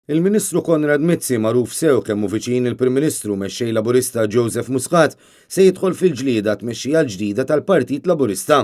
Il-Ministru Konrad Mizzi magħruf sew kemm hu viċin il-Prim Ministru mexxej Laburista Joseph Muscat se jidħol fil-ġlieda tmexxija l-ġdida tal-Partit Laburista.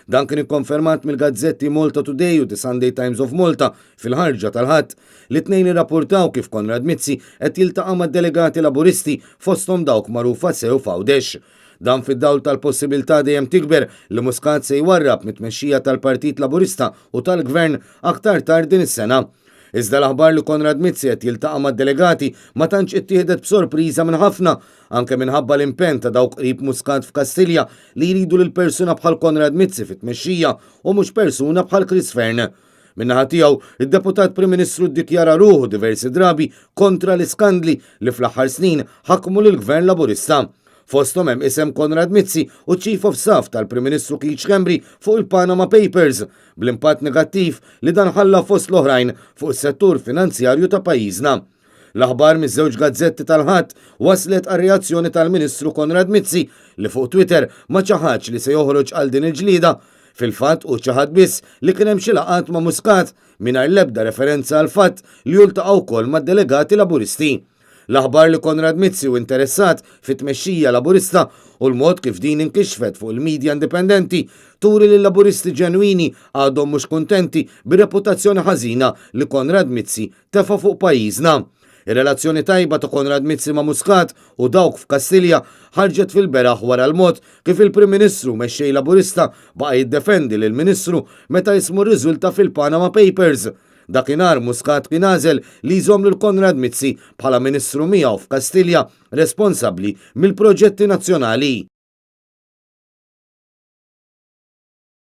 Dan kien ikkonfermat mill-gazzetti Malta Today u The Sunday Times of Malta fil-ħarġa tal-Ħadd li tnejn irrapportaw kif Konrad Mizzi qed jiltaqa' mad-delegati Laburisti fosthom dawk magħrufa sew f'Għawdex. Dan fid-dawl tal-possibilità dejjem tikber li Muscat se jwarrab mit-tmexxija tal-Partit Laburista u tal-Gvern aktar tard din is-sena. Iżda l-aħbar li Konrad Mizzi qed jiltaqa' mad-delegati ma tantx ittieħdet b'sorpriża minn ħafna, anke minħabba l-impenn ta' dawk qrib Muscat f'Kastilja li jridu lil persuna bħal Konrad Mizzi fit-tmexxija u mhux persuna bħal Chris Fern. Min-naħa tiegħu, id-Deputat Prim Ministru ddikjara ruħu diversi drabi kontra l-iskandli li fl-aħħar snin ħakmu lill-Gvern Laburista. Fosthom hemm isem Konrad Mizzi u Chief of Staff tal-Prim Ministru Keith Schembri fuq il-Panama Papers, bl-impatt negattiv li dan ħalla fost l-oħrajn fuq is-settur finanzjarju ta' pajjiżna. L-aħbar miż-żewġ gazzetti tal-Ħadd waslet għar-reazzjoni tal-Ministru Konrad Mizzi li fuq Twitter ma ċaħadx li se joħroġ għal din il-ġlieda. Fil-fatt u ċaħad biss li kien hemm xi laqat ma' Muscat mingħajr l-ebda referenza għal fatt li jiltaqgħu wkoll mad-delegati Laburisti. L-aħbar li Konrad Mizzi u interessat fit-tmexxija Laburista u l-mod kif din inkixfet fuq il-medja indipendenti turi li l-Laburisti ġenwini għadhom mhux kuntenti bir-reputazzjoni ħażina li Konrad Mizzi tefa' fuq pajjiżna. Ir-relazzjoni tajba ta' Konrad Mizzi ma' Muscat u dawk f'Kastilja ħarġet fil-beraħ wara l-mod kif il-Prim Ministru mexxej Laburista baqa' jiddefendi lill-Ministru meta jismu rriżulta fil-Panama Papers. Dakinhar Muscat kien għażel li jżomm lil Konrad Mizzi bħala Ministru miegħu f'Kastilja responsabbli mill-proġetti nazzjonali.